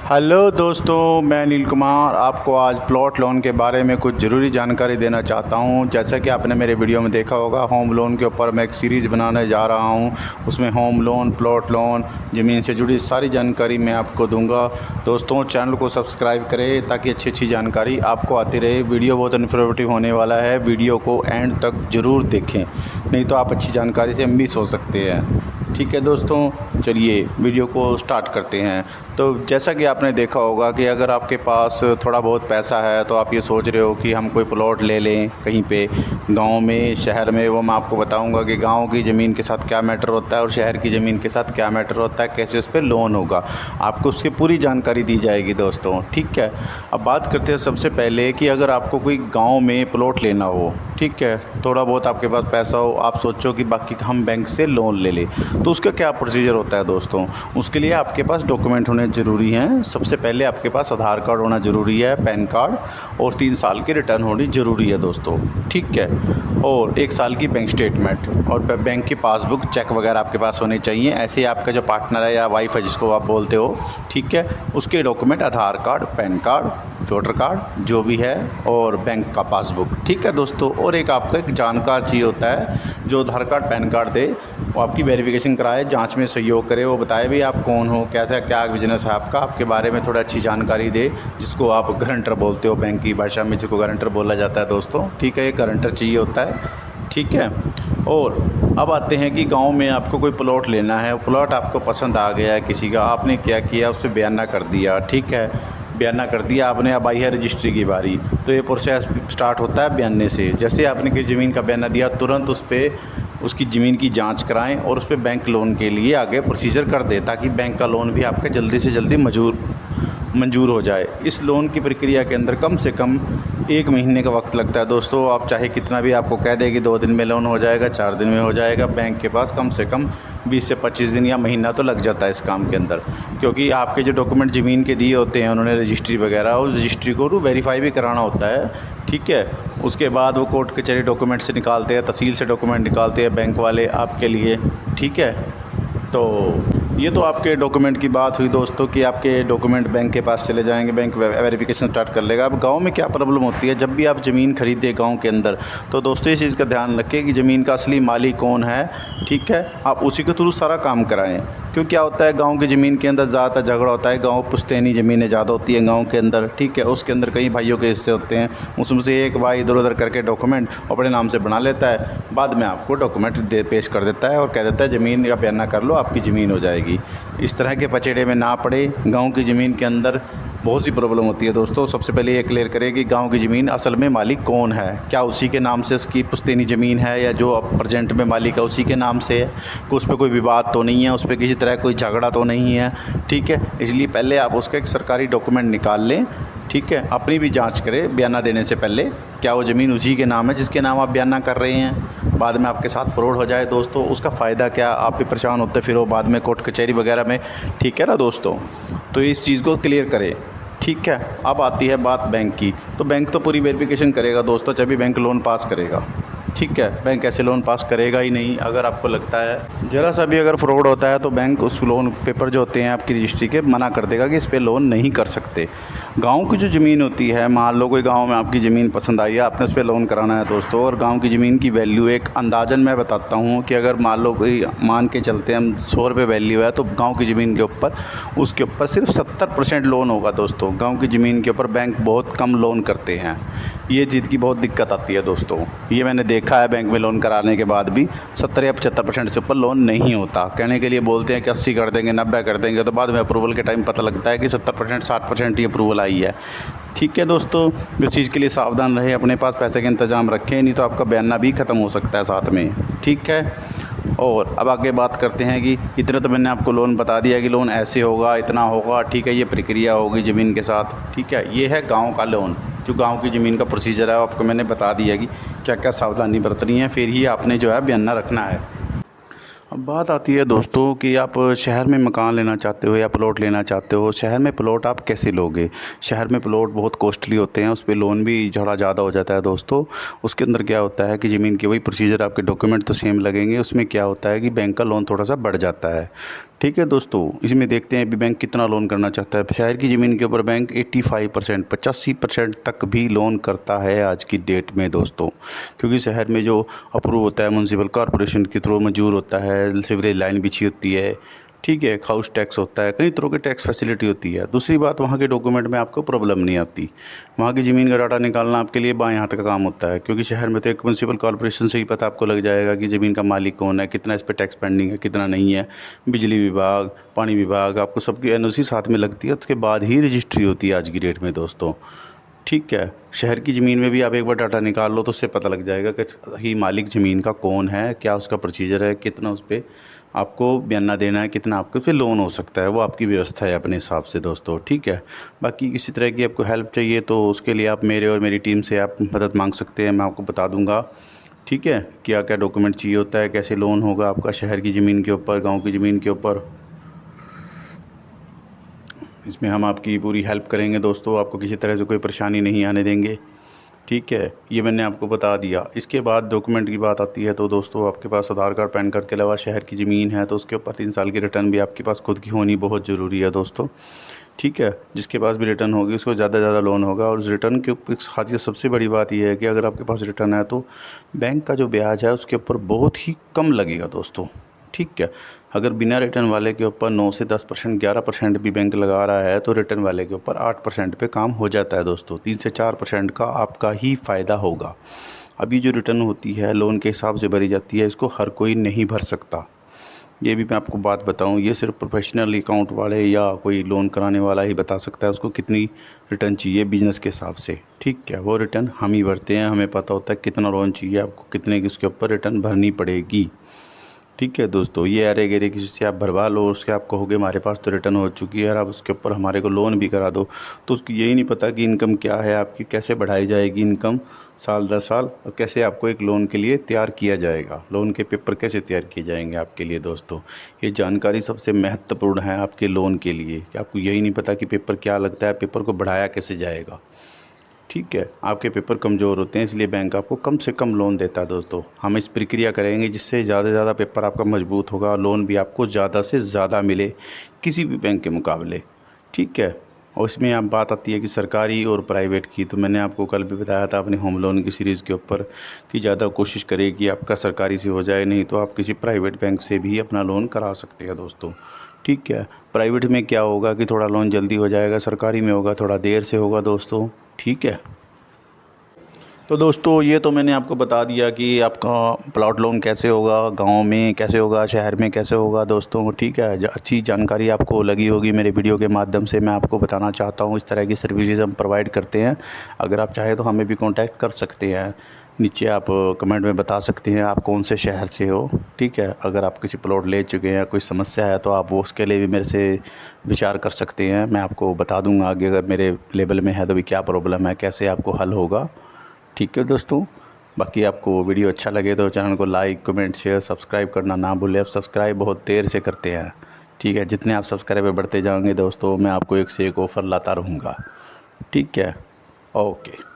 Hello दोस्तों, मैं अनिल कुमार आपको आज प्लॉट लोन के बारे में कुछ ज़रूरी जानकारी देना चाहता हूं। जैसा कि आपने मेरे वीडियो में देखा होगा, होम लोन के ऊपर मैं एक सीरीज़ बनाने जा रहा हूं। उसमें होम लोन, प्लॉट लोन, ज़मीन से जुड़ी सारी जानकारी मैं आपको दूंगा। दोस्तों, चैनल को सब्सक्राइब करें ताकि अच्छी अच्छी जानकारी आपको आती रहे। वीडियो बहुत इन्फॉर्मेटिव होने वाला है, वीडियो को एंड तक ज़रूर देखें, नहीं तो आप अच्छी जानकारी से मिस हो सकते हैं। ठीक है दोस्तों, चलिए वीडियो को स्टार्ट करते हैं। तो जैसा कि आपने देखा होगा कि अगर आपके पास थोड़ा बहुत पैसा है तो आप ये सोच रहे हो कि हम कोई प्लॉट ले लें कहीं पे, गांव में, शहर में। वो मैं आपको बताऊंगा कि गांव की ज़मीन के साथ क्या मैटर होता है और शहर की ज़मीन के साथ क्या मैटर होता है, कैसे उस पर लोन होगा, आपको उसकी पूरी जानकारी दी जाएगी दोस्तों। ठीक है, अब बात करते हैं सबसे पहले कि अगर आपको कोई गाँव में प्लॉट लेना हो, ठीक है, थोड़ा बहुत आपके पास पैसा हो, आप सोचो कि बाकी हम बैंक से लोन ले लें, तो उसका क्या प्रोसीजर होता है दोस्तों। उसके लिए आपके पास डॉक्यूमेंट होने ज़रूरी हैं। सबसे पहले आपके पास आधार कार्ड होना ज़रूरी है, पैन कार्ड, और 3 साल की रिटर्न होनी ज़रूरी है दोस्तों। ठीक है, और 1 साल की बैंक स्टेटमेंट और बैंक की पासबुक, चेक वगैरह आपके पास होने चाहिए। ऐसे ही आपका जो पार्टनर है या वाइफ है जिसको आप बोलते हो, ठीक है, उसके document Aadhaar card, PAN card, voter card जो भी है, और बैंक का पासबुक। ठीक है दोस्तों, और एक आपका एक जानकार चाहिए होता है जो आधार कार्ड, पैन कार्ड दे, वो आपकी वेरिफिकेशन कराए, जांच में सहयोग करे, वो बताए भी आप कौन हो, कैसा क्या बिजनेस है आपका, आपके बारे में थोड़ा अच्छी जानकारी दे, जिसको आप गारंटर बोलते हो बैंक की भाषा में, जिसको गारंटर बोला जाता है दोस्तों। ठीक है, ये गारंटर चाहिए होता है। ठीक है, और अब आते हैं कि गांव में आपको कोई प्लॉट लेना है, प्लॉट आपको पसंद आ गया है किसी का, आपने क्या किया, उस पर बयाना कर दिया। ठीक है, बयाना कर दिया आपने, अब आई है रजिस्ट्री की बारी। तो ये प्रोसेस स्टार्ट होता है बयाने से। जैसे आपने किसी ज़मीन का बयाना दिया, तुरंत उस पर उसकी ज़मीन की जांच कराएं और उस पर बैंक लोन के लिए आगे प्रोसीजर कर दे, ताकि बैंक का लोन भी आपका जल्दी से जल्दी मंजूर हो जाए। इस लोन की प्रक्रिया के अंदर कम से कम 1 महीने का वक्त लगता है दोस्तों। आप चाहे कितना भी आपको कह दें कि 2 दिन में लोन हो जाएगा, 4 दिन में हो जाएगा, बैंक के पास कम से कम 20 से 25 दिन या महीना तो लग जाता है इस काम के अंदर। क्योंकि आपके जो डॉक्यूमेंट ज़मीन के दिए होते हैं उन्होंने, रजिस्ट्री वगैरह, उस रजिस्ट्री को वेरीफाई भी कराना होता है। ठीक है, उसके बाद वो कोर्ट कचहरी डॉक्यूमेंट से निकालते हैं, तहसील से डॉक्यूमेंट निकालते हैं बैंक वाले आपके लिए। ठीक है, तो ये तो आपके डॉक्यूमेंट की बात हुई दोस्तों कि आपके डॉक्यूमेंट बैंक के पास चले जाएंगे, बैंक वेरिफिकेशन स्टार्ट कर लेगा। अब गांव में क्या प्रॉब्लम होती है, जब भी आप ज़मीन खरीदे गांव के अंदर, तो दोस्तों इस चीज़ का ध्यान रखें कि ज़मीन का असली मालिक कौन है। ठीक है, आप उसी के थ्रू सारा काम कराएं। क्यों, क्या होता है गांव की ज़मीन के अंदर ज़्यादातर झगड़ा होता है। गांव पुश्तैनी ज़मीनें ज़्यादा होती हैं गांव के अंदर। ठीक है, उसके अंदर कई भाइयों के हिस्से होते हैं, उसमें से एक भाई इधर उधर करके डॉक्यूमेंट अपने नाम से बना लेता है, बाद में आपको डॉक्यूमेंट पेश कर देता है और कह देता है ज़मीन का बयाना कर लो, आपकी ज़मीन हो जाएगी। इस तरह के पचड़े में ना पड़े। गाँव की ज़मीन के अंदर बहुत सी प्रॉब्लम होती है दोस्तों। सबसे पहले ये क्लियर करें कि गांव की ज़मीन असल में मालिक कौन है, क्या उसी के नाम से उसकी पुश्तैनी ज़मीन है, या जो अब प्रेजेंट में मालिक है उसी के नाम से है, कि उस पर कोई विवाद तो नहीं है, उस पर किसी तरह कोई झगड़ा तो नहीं है। ठीक है, इसलिए पहले आप उसका एक सरकारी डॉक्यूमेंट निकाल लें। ठीक है, अपनी भी जांच करें बयाना देने से पहले, क्या वो ज़मीन उसी के नाम है जिसके नाम आप बयाना कर रहे हैं। बाद में आपके साथ फ्रॉड हो जाए दोस्तों, उसका फ़ायदा क्या, आप भी परेशान होते फिर वो बाद में कोर्ट कचहरी वगैरह में। ठीक है ना दोस्तों, तो इस चीज़ को क्लियर करें। ठीक है, अब आती है बात बैंक की। तो बैंक तो पूरी वेरिफिकेशन करेगा दोस्तों, जब भी बैंक लोन पास करेगा। ठीक है, बैंक ऐसे लोन पास करेगा ही नहीं। अगर आपको लगता है ज़रा सा भी अगर फ्रॉड होता है तो बैंक उस लोन पेपर जो होते हैं आपकी रजिस्ट्री के, मना कर देगा कि इस पे लोन नहीं कर सकते। गांव की जो ज़मीन होती है, मान लो कोई गांव में आपकी ज़मीन पसंद आई है, आपने उस पर लोन कराना है दोस्तों, और गांव की ज़मीन की वैल्यू एक अंदाज़न मैं बताता हूँ कि अगर मान लो कोई, मान के चलते हैं हम 100 रुपये वैल्यू है, तो गाँव की ज़मीन के ऊपर उसके ऊपर सिर्फ 70% लोन होगा दोस्तों। गाँव की ज़मीन के ऊपर बैंक बहुत कम लोन करते हैं, ये चीज़ की बहुत दिक्कत आती है दोस्तों। ये मैंने देखा है, बैंक में लोन कराने के बाद भी 70 या 75% से ऊपर लोन नहीं होता। कहने के लिए बोलते हैं कि 80 कर देंगे, 90 कर देंगे, तो बाद में अप्रूवल के टाइम पता लगता है कि 70%, 60% ही अप्रूवल आई है। ठीक है दोस्तों, इस चीज़ के लिए सावधान रहे, अपने पास पैसे का इंतजाम रखें, नहीं तो आपका बयाना भी ख़त्म हो सकता है साथ में। ठीक है, और अब आगे बात करते हैं कि इतना तो मैंने आपको लोन बता दिया कि लोन ऐसे होगा, इतना होगा। ठीक है, ये प्रक्रिया होगी ज़मीन के साथ। ठीक है, ये है गांव का लोन, जो गांव की ज़मीन का प्रोसीजर है, आपको मैंने बता दिया कि क्या क्या सावधानी बरतनी है, फिर ही आपने जो है बयाना रखना है। अब बात आती है दोस्तों कि आप शहर में मकान लेना चाहते हो या प्लॉट लेना चाहते हो। शहर में प्लॉट आप कैसे लोगे। शहर में प्लॉट बहुत कॉस्टली होते हैं, उस पर लोन भी थोड़ा ज़्यादा हो जाता है दोस्तों। उसके अंदर क्या होता है कि ज़मीन के वही प्रोसीजर, आपके डॉक्यूमेंट तो सेम लगेंगे, उसमें क्या होता है कि बैंक का लोन थोड़ा सा बढ़ जाता है। ठीक है दोस्तों, इसमें देखते हैं अभी बैंक कितना लोन करना चाहता है। शहर की ज़मीन के ऊपर बैंक 85% 85% तक भी लोन करता है आज की डेट में दोस्तों, क्योंकि शहर में जो अप्रूव होता है म्यूनसिपल कॉरपोरेशन के थ्रू मंजूर होता है, सीवरेज लाइन बिछी होती है, ठीक है, हाउस टैक्स होता है, कई तरह की टैक्स फैसिलिटी होती है। दूसरी बात, वहाँ के डॉक्यूमेंट में आपको प्रॉब्लम नहीं आती। वहाँ की ज़मीन का डाटा निकालना आपके लिए बाएं हाथ का काम होता है, क्योंकि शहर में तो एक म्यूनसिपल कॉर्पोरेशन से ही पता आपको लग जाएगा कि ज़मीन का मालिक कौन है, कितना इस पर टैक्स पेंडिंग है, कितना नहीं है। बिजली विभाग, पानी विभाग, आपको सबकी एनओसी साथ में लगती है, उसके बाद ही रजिस्ट्री होती है आज की डेट में दोस्तों। ठीक है, शहर की ज़मीन में भी आप एक बार डाटा निकाल लो तो उससे पता लग जाएगा कि ही मालिक ज़मीन का कौन है, क्या उसका प्रोसीजर है, कितना उस पर आपको बयाना देना है, कितना आपके पे लोन हो सकता है, वो आपकी व्यवस्था है अपने हिसाब से दोस्तों। ठीक है, बाकी किसी तरह की आपको हेल्प चाहिए तो उसके लिए आप मेरे और मेरी टीम से आप मदद मांग सकते हैं, मैं आपको बता दूंगा। ठीक है, क्या क्या डॉक्यूमेंट चाहिए होता है, कैसे लोन होगा आपका शहर की ज़मीन के ऊपर, गाँव की ज़मीन के ऊपर, इसमें हम आपकी पूरी हेल्प करेंगे दोस्तों। आपको किसी तरह से कोई परेशानी नहीं आने देंगे। ठीक है, ये मैंने आपको बता दिया। इसके बाद डॉक्यूमेंट की बात आती है तो दोस्तों, आपके पास आधार कार्ड, पैन कार्ड के अलावा शहर की ज़मीन है तो उसके ऊपर 3 साल की रिटर्न भी आपके पास खुद की होनी बहुत ज़रूरी है दोस्तों। ठीक है, जिसके पास भी रिटर्न होगी उसको ज़्यादा से ज़्यादा लोन होगा। और उस रिटर्न के ऊपर खासियत सबसे बड़ी बात यह है कि अगर आपके पास रिटर्न है तो बैंक का जो ब्याज है उसके ऊपर बहुत ही कम लगेगा दोस्तों। ठीक है, अगर बिना रिटर्न वाले के ऊपर 9 से 10%, 11% भी बैंक लगा रहा है तो रिटर्न वाले के ऊपर 8% पे काम हो जाता है दोस्तों। 3 से 4% का आपका ही फ़ायदा होगा। अभी जो रिटर्न होती है लोन के हिसाब से भरी जाती है, इसको हर कोई नहीं भर सकता। ये भी मैं आपको बात बताऊं, ये सिर्फ प्रोफेशनल अकाउंट वाले या कोई लोन कराने वाला ही बता सकता है उसको कितनी रिटर्न चाहिए बिज़नेस के हिसाब से। ठीक है, वो रिटर्न हम ही भरते हैं, हमें पता होता है कितना लोन चाहिए आपको, कितने की उसके ऊपर रिटर्न भरनी पड़ेगी। ठीक है दोस्तों, ये अरे गरे किसी से आप भरवा लो, उसके आप कहोगे हमारे पास तो रिटर्न हो चुकी है और आप उसके ऊपर हमारे को लोन भी करा दो, तो उसकी यही नहीं पता कि इनकम क्या है आपकी, कैसे बढ़ाई जाएगी इनकम साल दर साल, और कैसे आपको एक लोन के लिए तैयार किया जाएगा, लोन के पेपर कैसे तैयार किए जाएंगे आपके लिए दोस्तों। ये जानकारी सबसे महत्वपूर्ण है आपके लोन के लिए, कि आपको यही नहीं पता कि पेपर क्या लगता है, पेपर को बढ़ाया कैसे जाएगा। ठीक है, आपके पेपर कमज़ोर होते हैं इसलिए बैंक आपको कम से कम लोन देता है दोस्तों। हम इस प्रक्रिया करेंगे जिससे ज़्यादा से ज़्यादा पेपर आपका मजबूत होगा, लोन भी आपको ज़्यादा से ज़्यादा मिले किसी भी बैंक के मुकाबले। ठीक है, और इसमें आप बात आती है कि सरकारी और प्राइवेट की, तो मैंने आपको कल भी बताया था अपने होम लोन की सीरीज़ के ऊपर कि ज़्यादा कोशिश करें कि आपका सरकारी से हो जाए, नहीं तो आप किसी प्राइवेट बैंक से भी अपना लोन करा सकते हैं दोस्तों। ठीक है, प्राइवेट में क्या होगा कि थोड़ा लोन जल्दी हो जाएगा, सरकारी में होगा थोड़ा देर से होगा दोस्तों। ठीक है, तो दोस्तों ये तो मैंने आपको बता दिया कि आपका प्लॉट लोन कैसे होगा, गांव में कैसे होगा, शहर में कैसे होगा दोस्तों। ठीक है, अच्छी जानकारी आपको लगी होगी मेरे वीडियो के माध्यम से। मैं आपको बताना चाहता हूँ इस तरह की सर्विसेज हम प्रोवाइड करते हैं। अगर आप चाहें तो हमें भी कांटेक्ट कर सकते हैं, नीचे आप कमेंट में बता सकते हैं आप कौन से शहर से हो। ठीक है, अगर आप किसी प्लॉट ले चुके हैं, कोई समस्या है तो आप वो उसके लिए भी मेरे से विचार कर सकते हैं। मैं आपको बता दूंगा आगे अगर मेरे लेवल में है तो भी क्या प्रॉब्लम है, कैसे आपको हल होगा। ठीक है दोस्तों, बाकी आपको वीडियो अच्छा लगे तो चैनल को लाइक, कमेंट, शेयर, सब्सक्राइब करना ना भूलें। आप सब्सक्राइब बहुत देर से करते हैं। ठीक है, जितने आप सब्सक्राइबर बढ़ते जाएंगे दोस्तों, मैं आपको एक से एक ऑफ़र लाता रहूँगा। ठीक है, ओके।